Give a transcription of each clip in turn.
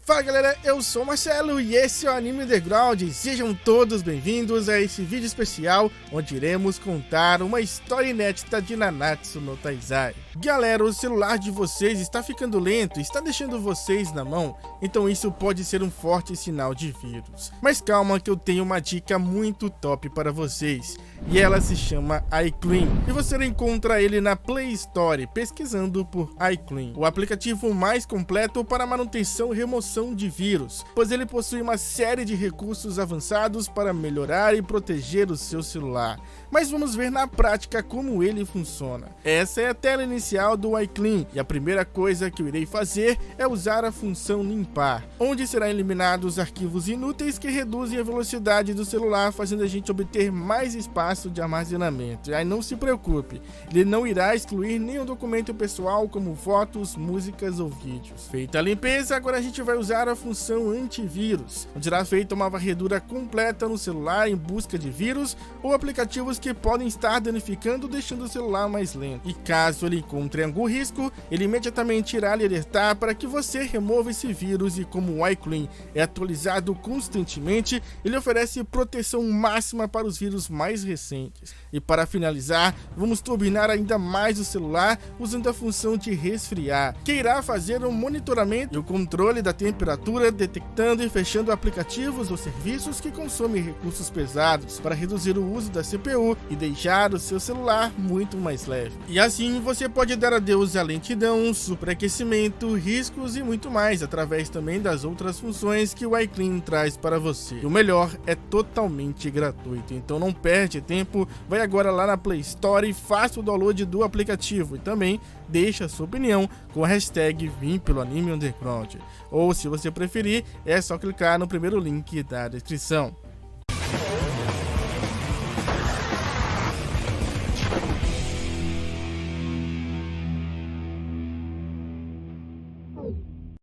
Fala galera, eu sou o Marcelo e esse é o Anime Underground. Sejam todos bem-vindos a esse vídeo especial onde iremos contar uma história inédita de Nanatsu no Taizai. Galera, o celular de vocês está ficando lento, está deixando vocês na mão, então isso pode ser um forte sinal de vírus. Mas calma que eu tenho uma dica muito top para vocês, e ela se chama iClean, e você encontra ele na Play Store pesquisando por iClean, o aplicativo mais completo para manutenção e remoção de vírus, pois ele possui uma série de recursos avançados para melhorar e proteger o seu celular. Mas vamos ver na prática como ele funciona. Essa é a tela inicial do iClean, e a primeira coisa que eu irei fazer é usar a função limpar, onde serão eliminados os arquivos inúteis que reduzem a velocidade do celular, fazendo a gente obter mais espaço de armazenamento. E aí não se preocupe, ele não irá excluir nenhum documento pessoal como fotos, músicas ou vídeos. Feita a limpeza, agora a gente vai usar a função antivírus, onde será feita uma varredura completa no celular em busca de vírus ou aplicativos que podem estar danificando, deixando o celular mais lento. E caso ele encontre algum risco, ele imediatamente irá lhe alertar para que você remova esse vírus, e como o iClean é atualizado constantemente, ele oferece proteção máxima para os vírus mais recentes. E para finalizar, vamos turbinar ainda mais o celular usando a função de resfriar, que irá fazer um monitoramento e o controle da temperatura, detectando e fechando aplicativos ou serviços que consomem recursos pesados, para reduzir o uso da CPU e deixar o seu celular muito mais leve. E assim você pode dar adeus à lentidão, superaquecimento, riscos e muito mais, através também das outras funções que o iClean traz para você. E o melhor, é totalmente gratuito, então não perde tempo, vai agora lá na Play Store e faça o download do aplicativo, e também deixa a sua opinião com a hashtag Vim pelo Anime Underground. Ou se você preferir, é só clicar no primeiro link da descrição.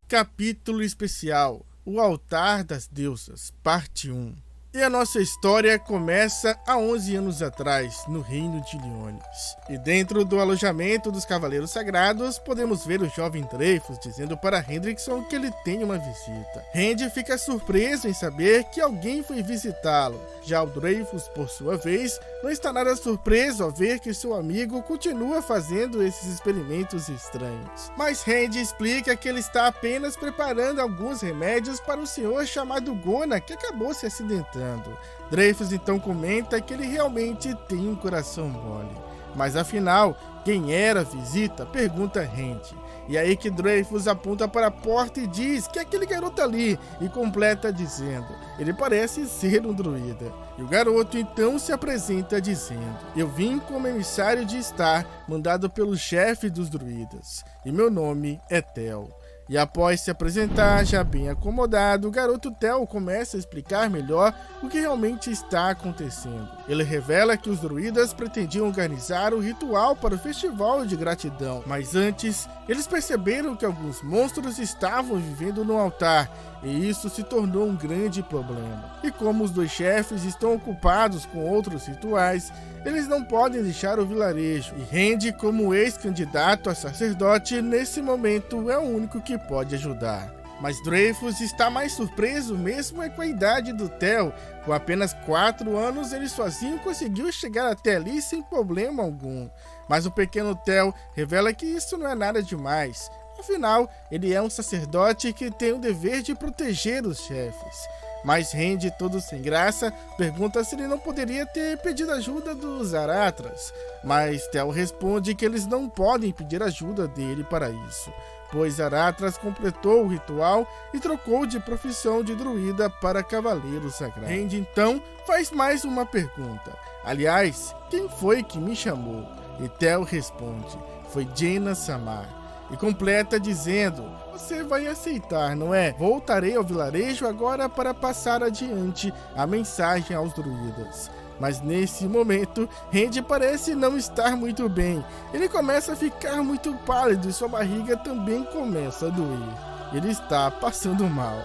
Capítulo especial: O Altar das Deusas, parte 1. E a nossa história começa há 11 anos atrás, no reino de Leones. E dentro do alojamento dos Cavaleiros Sagrados, podemos ver o jovem Dreyfus dizendo para Hendrickson que ele tem uma visita. Randy fica surpreso em saber que alguém foi visitá-lo. Já o Dreyfus, por sua vez, não está nada surpreso ao ver que seu amigo continua fazendo esses experimentos estranhos. Mas Randy explica que ele está apenas preparando alguns remédios para um senhor chamado Gona, que acabou se acidentando. Dreyfus então comenta que ele realmente tem um coração mole. Mas afinal, quem era a visita? Pergunta Randy. E aí que Dreyfus aponta para a porta e diz que é aquele garoto ali, e completa dizendo: ele parece ser um druida. E o garoto então se apresenta dizendo: eu vim como emissário de Star, mandado pelo chefe dos druidas, e meu nome é Tel. E após se apresentar, já bem acomodado, o garoto Tel começa a explicar melhor o que realmente está acontecendo. Ele revela que os druidas pretendiam organizar o ritual para o festival de gratidão, mas antes, eles perceberam que alguns monstros estavam vivendo no altar, e isso se tornou um grande problema. E como os dois chefes estão ocupados com outros rituais, eles não podem deixar o vilarejo, e Randy, como ex-candidato a sacerdote, nesse momento é o único que pode ajudar. Mas Dreyfus está mais surpreso mesmo com a idade do Tel. Com apenas 4 anos, ele sozinho conseguiu chegar até ali sem problema algum. Mas o pequeno Tel revela que isso não é nada demais. Afinal, ele é um sacerdote que tem o dever de proteger os chefes. Mas Randy, todo sem graça, pergunta se ele não poderia ter pedido ajuda dos Aratras. Mas Tel responde que eles não podem pedir ajuda dele para isso, pois Aratras completou o ritual e trocou de profissão de druida para Cavaleiro Sagrado. Randy então faz mais uma pergunta: aliás, quem foi que me chamou? E Tel responde: foi Jaina Samar. E completa dizendo: você vai aceitar, não é? Voltarei ao vilarejo agora para passar adiante a mensagem aos druidas. Mas nesse momento, Randy parece não estar muito bem. Ele começa a ficar muito pálido e sua barriga também começa a doer. Ele está passando mal.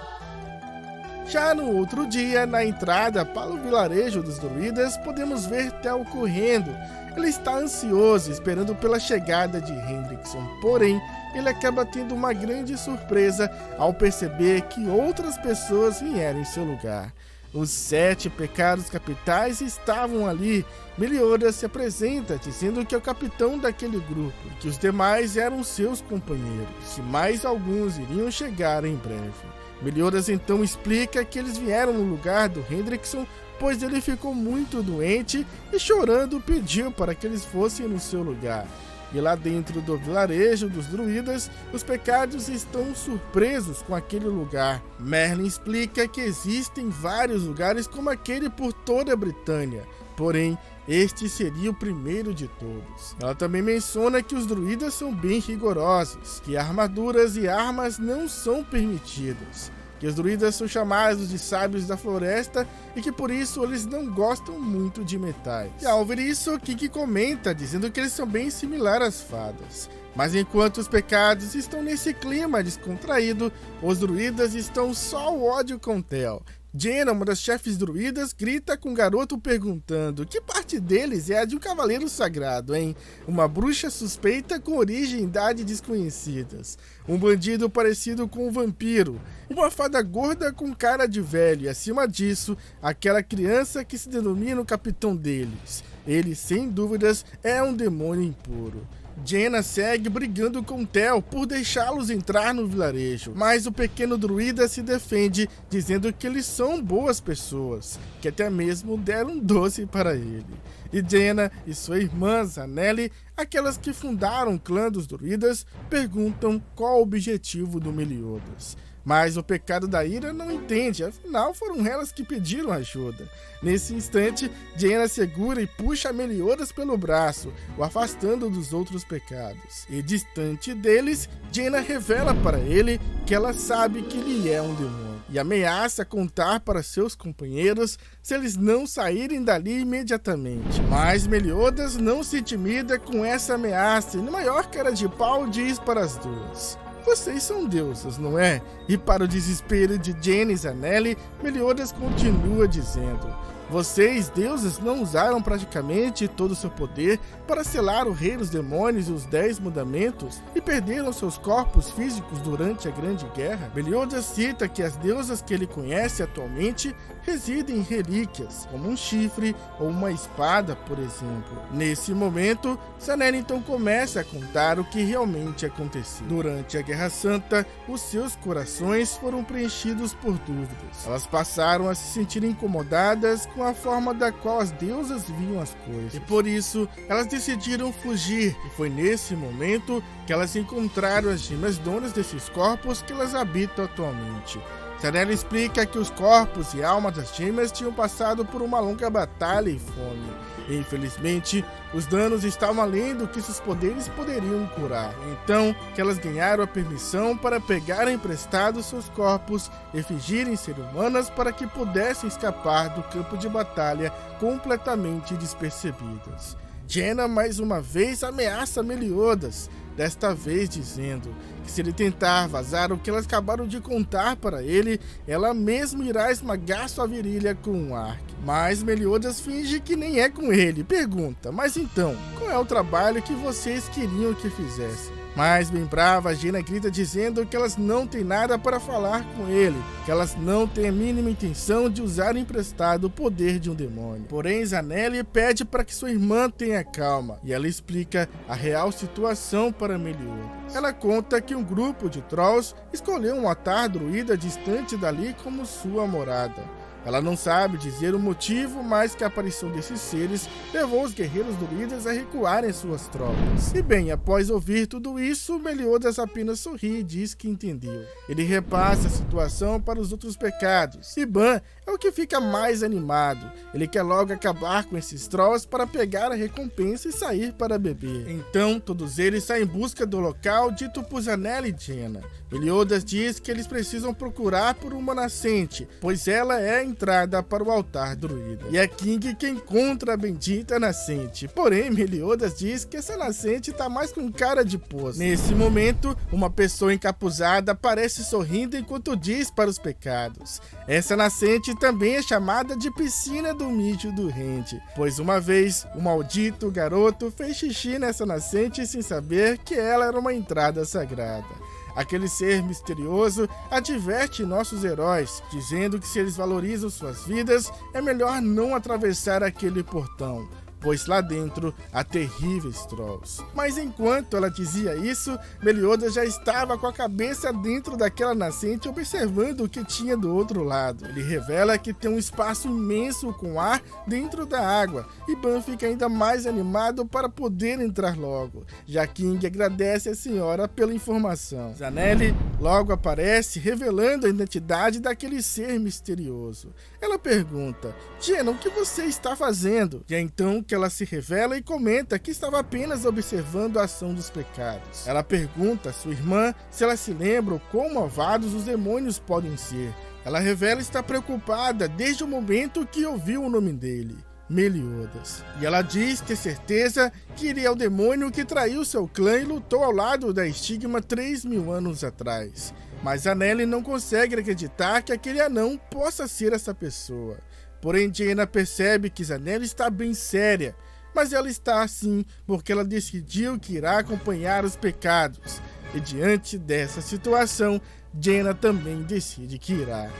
Já no outro dia, na entrada para o vilarejo dos druidas, podemos ver Tel correndo. ele está ansioso, esperando pela chegada de Hendrickson. Porém, ele acaba tendo uma grande surpresa ao perceber que outras pessoas vieram em seu lugar. Os 7 pecados capitais estavam ali. Meliodas se apresenta dizendo que é o capitão daquele grupo e que os demais eram seus companheiros, e mais alguns iriam chegar em breve. Meliodas então explica que eles vieram no lugar do Hendrickson, pois ele ficou muito doente e chorando pediu para que eles fossem no seu lugar. E lá dentro do vilarejo dos druidas, os pecados estão surpresos com aquele lugar. Merlin explica que existem vários lugares como aquele por toda a Britânia, porém, este seria o primeiro de todos. Ela também menciona que os druidas são bem rigorosos, que armaduras e armas não são permitidas, que os druidas são chamados de sábios da floresta e que por isso eles não gostam muito de metais. E ao ouvir isso, Kiki comenta, dizendo que eles são bem similares às fadas. Mas enquanto os pecados estão nesse clima descontraído, os druidas estão só o ódio com Tel. Jaina, uma das chefes druidas, grita com o garoto perguntando que parte deles é a de um cavaleiro sagrado, hein? Uma bruxa suspeita com origem e idade desconhecidas, um bandido parecido com um vampiro, uma fada gorda com cara de velho e, acima disso, aquela criança que se denomina o capitão deles. Ele, sem dúvidas, é um demônio impuro. Jaina segue brigando com Tel por deixá-los entrar no vilarejo, mas o pequeno druida se defende, dizendo que eles são boas pessoas, que até mesmo deram um doce para ele. E Jaina e sua irmã Zanelli, aquelas que fundaram o clã dos druidas, perguntam qual o objetivo do Meliodas. Mas o pecado da ira não entende, afinal foram elas que pediram ajuda. Nesse instante, Jaina segura e puxa Meliodas pelo braço, o afastando dos outros pecados. E distante deles, Jaina revela para ele que ela sabe que ele é um demônio, e ameaça contar para seus companheiros se eles não saírem dali imediatamente. Mas Meliodas não se intimida com essa ameaça e, na maior cara de pau, diz para as duas: vocês são deusas, não é? E para o desespero de Jaina e Zanelli, Meliodas continua dizendo: vocês, deuses, não usaram praticamente todo o seu poder para selar o rei dos demônios e os 10 mandamentos e perderam seus corpos físicos durante a Grande Guerra? Meliodas cita que as deusas que ele conhece atualmente residem em relíquias, como um chifre ou uma espada, por exemplo. Nesse momento, Zanelli então começa a contar o que realmente aconteceu. Durante a Guerra Santa, os seus corações foram preenchidos por dúvidas. Elas passaram a se sentir incomodadas com a forma da qual as deusas viam as coisas. E por isso, elas decidiram fugir. E foi nesse momento que elas encontraram as gemas donas desses corpos que elas habitam atualmente. Zanelli explica que os corpos e almas das gêmeas tinham passado por uma longa batalha e fome. E, infelizmente, os danos estavam além do que seus poderes poderiam curar. Então, que elas ganharam a permissão para pegar emprestado seus corpos e fingirem ser humanas para que pudessem escapar do campo de batalha completamente despercebidas. Jaina mais uma vez ameaça Meliodas, desta vez dizendo que se ele tentar vazar o que elas acabaram de contar para ele, ela mesma irá esmagar sua virilha com um arco. Mas Meliodas finge que nem é com ele, pergunta: mas então, qual é o trabalho que vocês queriam que fizessem? Mas bem brava, Jaina grita dizendo que elas não têm nada para falar com ele, que elas não têm a mínima intenção de usar emprestado o poder de um demônio. Porém, Zanelli pede para que sua irmã tenha calma, e ela explica a real situação para Meliodas. Ela conta que um grupo de trolls escolheu um altar druida distante dali como sua morada. Ela não sabe dizer o motivo, mas que a aparição desses seres levou os guerreiros druidas a recuarem suas tropas. E bem, após ouvir tudo isso, Meliodas apenas sorri e diz que entendeu. Ele repassa a situação para os outros pecados. E Ban é o que fica mais animado. Ele quer logo acabar com esses trolls para pegar a recompensa e sair para beber. Então, todos eles saem em busca do local dito por Zanelli e Jaina. Meliodas diz que eles precisam procurar por uma nascente, pois ela é entrada para o altar druida. E é King que encontra a bendita nascente. Porém, Meliodas diz que essa nascente tá mais com cara de poço. Nesse momento, uma pessoa encapuzada aparece sorrindo enquanto diz para os pecados. Essa nascente também é chamada de piscina do mijo do rende, pois uma vez o maldito garoto fez xixi nessa nascente sem saber que ela era uma entrada sagrada. Aquele ser misterioso adverte nossos heróis, dizendo que se eles valorizam suas vidas, é melhor não atravessar aquele portão, pois lá dentro há terríveis trolls. Mas enquanto ela dizia isso, Meliodas já estava com a cabeça dentro daquela nascente observando o que tinha do outro lado. Ele revela que tem um espaço imenso com ar dentro da água, e Ban fica ainda mais animado para poder entrar logo, já King agradece a senhora pela informação. Zanelli logo aparece revelando a identidade daquele ser misterioso. Ela pergunta: Jaina, o que você está fazendo? E é então que ela se revela e comenta que estava apenas observando a ação dos pecados. Ela pergunta a sua irmã se ela se lembra o quão malvados os demônios podem ser. Ela revela estar preocupada desde o momento que ouviu o nome dele, Meliodas. E ela diz ter certeza que ele é o demônio que traiu seu clã e lutou ao lado da Estigma 3.000 anos atrás. Mas Zanelli não consegue acreditar que aquele anão possa ser essa pessoa. Porém, Jaina percebe que Zanelli está bem séria, mas ela está assim porque ela decidiu que irá acompanhar os pecados. E diante dessa situação, Jaina também decide que irá.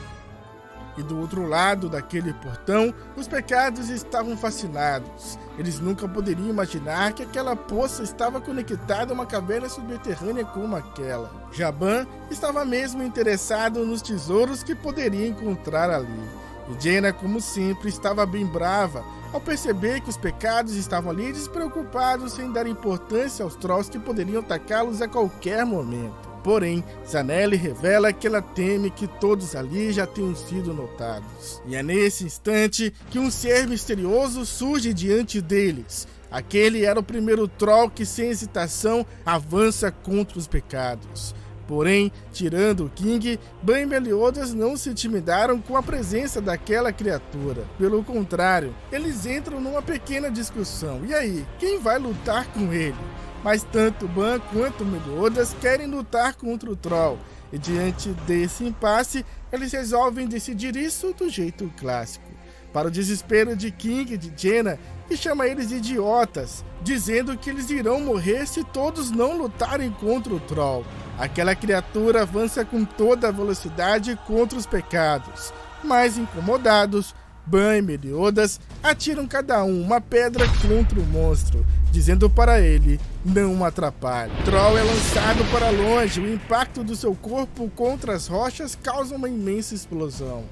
E do outro lado daquele portão, os pecados estavam fascinados. Eles nunca poderiam imaginar que aquela poça estava conectada a uma caverna subterrânea como aquela. Ban estava mesmo interessado nos tesouros que poderia encontrar ali. E Jaina, como sempre, estava bem brava ao perceber que os pecados estavam ali despreocupados sem dar importância aos trolls que poderiam atacá-los a qualquer momento. Porém, Zanelli revela que ela teme que todos ali já tenham sido notados. E é nesse instante que um ser misterioso surge diante deles. Aquele era o primeiro troll que, sem hesitação, avança contra os pecados. Porém, tirando o King, Ban e Meliodas não se intimidaram com a presença daquela criatura. Pelo contrário, eles entram numa pequena discussão. E aí, quem vai lutar com ele? Mas tanto Ban quanto Meliodas querem lutar contra o troll. E diante desse impasse, eles resolvem decidir isso do jeito clássico. Para o desespero de King e de Jaina, que chama eles de idiotas, dizendo que eles irão morrer se todos não lutarem contra o troll. Aquela criatura avança com toda a velocidade contra os pecados. Mais incomodados, Ban e Meliodas atiram cada um uma pedra contra o monstro, dizendo para ele não atrapalhe. O troll é lançado para longe, o impacto do seu corpo contra as rochas causa uma imensa explosão.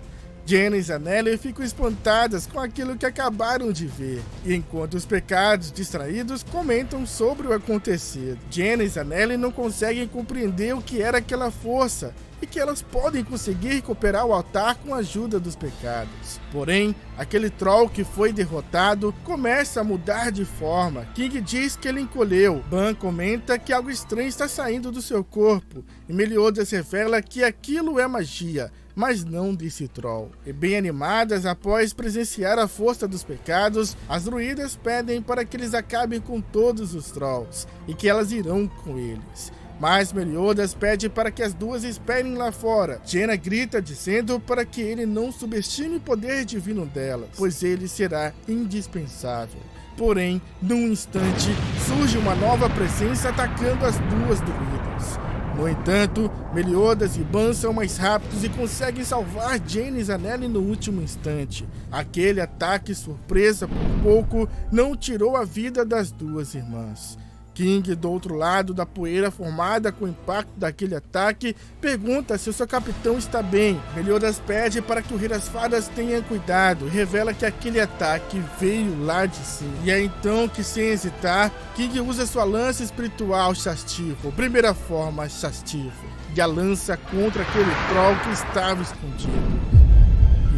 Jaina e Zanelli ficam espantadas com aquilo que acabaram de ver, e enquanto os pecados distraídos comentam sobre o acontecido. Jaina e Zanelli não conseguem compreender o que era aquela força, e que elas podem conseguir recuperar o altar com a ajuda dos pecados. Porém, aquele troll que foi derrotado começa a mudar de forma. King diz que ele encolheu. Ban comenta que algo estranho está saindo do seu corpo, e Meliodas revela que aquilo é magia, mas não desse troll. E bem animadas após presenciar a força dos pecados, as druidas pedem para que eles acabem com todos os trolls, e que elas irão com eles. Mas Meliodas pede para que as duas esperem lá fora. Jaina grita dizendo para que ele não subestime o poder divino delas, pois ele será indispensável. Porém, num instante, surge uma nova presença atacando as duas druidas. No entanto, Meliodas e Ban são mais rápidos e conseguem salvar Jaina e Zanelli no último instante. Aquele ataque surpresa por pouco não tirou a vida das duas irmãs. King, do outro lado da poeira formada com o impacto daquele ataque, pergunta se o seu capitão está bem. Meliodas pede para que o Rei das Fadas tenha cuidado e revela que aquele ataque veio lá de cima. E é então que, sem hesitar, King usa sua lança espiritual Shastivo, primeira forma Shastivo, e a lança contra aquele troll que estava escondido.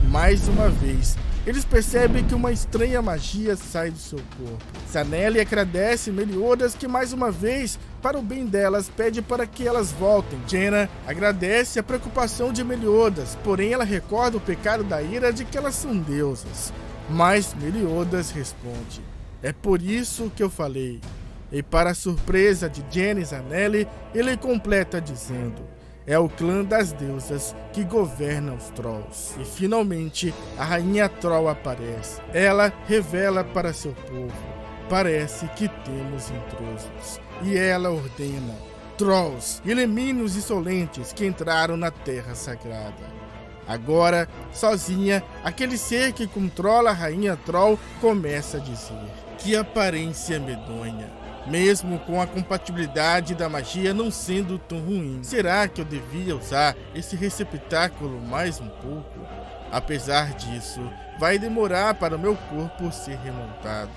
E mais uma vez, eles percebem que uma estranha magia sai do seu corpo. Zanelli agradece Meliodas que mais uma vez para o bem delas, pede para que elas voltem. Jaina agradece a preocupação de Meliodas, porém ela recorda o pecado da ira de que elas são deusas. Mas Meliodas responde: é por isso que eu falei. E para a surpresa de Jaina e Zanelli, ele completa dizendo: é o clã das deusas que governa os Trolls. E finalmente a rainha Troll aparece. Ela revela para seu povo: parece que temos intrusos. E ela ordena: Trolls, elimine os insolentes que entraram na Terra Sagrada. Agora, sozinha, aquele ser que controla a rainha Troll começa a dizer: que aparência medonha. Mesmo com a compatibilidade da magia não sendo tão ruim, será que eu devia usar esse receptáculo mais um pouco? Apesar disso, vai demorar para o meu corpo ser remontado.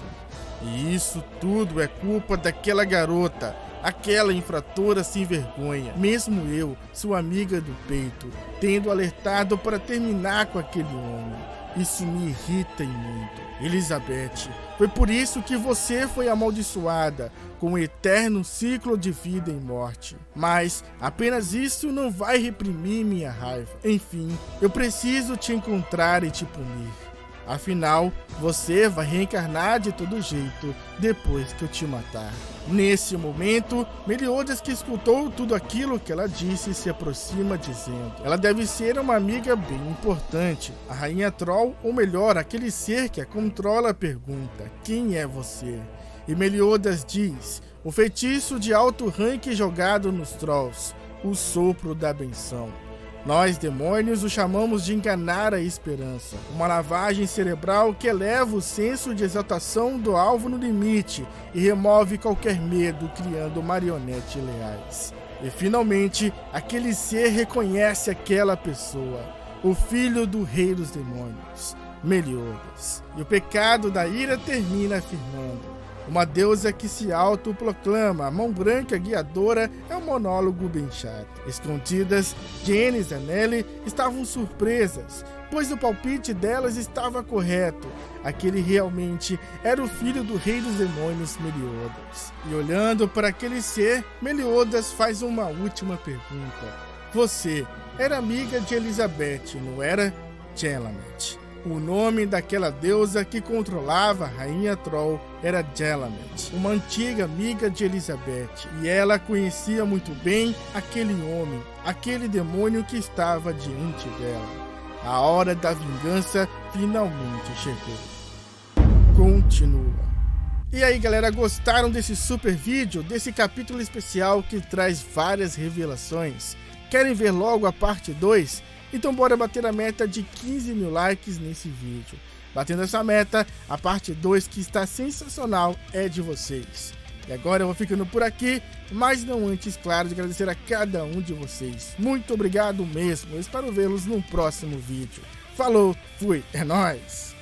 E isso tudo é culpa daquela garota, aquela infratora sem vergonha. Mesmo eu, sua amiga do peito, tendo alertado para terminar com aquele homem. Isso me irrita e muito. Elizabeth, foi por isso que você foi amaldiçoada com um eterno ciclo de vida e morte. Mas apenas isso não vai reprimir minha raiva. Enfim, eu preciso te encontrar e te punir. Afinal, você vai reencarnar de todo jeito depois que eu te matar. Nesse momento, Meliodas, que escutou tudo aquilo que ela disse, se aproxima dizendo: ela deve ser uma amiga bem importante. A rainha Troll, ou melhor, aquele ser que a controla, pergunta: quem é você? E Meliodas diz: o feitiço de alto rank jogado nos Trolls, o sopro da benção. Nós, demônios, o chamamos de enganar a esperança. Uma lavagem cerebral que eleva o senso de exaltação do alvo no limite e remove qualquer medo, criando marionetes leais. E finalmente, aquele ser reconhece aquela pessoa, o filho do rei dos demônios, Meliodas. E o pecado da ira termina afirmando: uma deusa que se autoproclama a mão branca guiadora. É um monólogo bem chato. Escondidas, Jaina e Zanelli estavam surpresas, pois o palpite delas estava correto. Aquele realmente era o filho do rei dos demônios, Meliodas. E olhando para aquele ser, Meliodas faz uma última pergunta: você era amiga de Elizabeth, não era? Jelamet. O nome daquela deusa que controlava a rainha Troll era Jelamet, uma antiga amiga de Elizabeth, e ela conhecia muito bem aquele homem, aquele demônio que estava diante dela. A hora da vingança finalmente chegou. Continua. E aí, galera, gostaram desse super vídeo, desse capítulo especial que traz várias revelações? Querem ver logo a parte 2? Então bora bater a meta de 15 mil likes nesse vídeo. Batendo essa meta, a parte 2, que está sensacional, é de vocês. E agora eu vou ficando por aqui, mas não antes, claro, de agradecer a cada um de vocês. Muito obrigado mesmo, eu espero vê-los no próximo vídeo. Falou, fui, é nóis!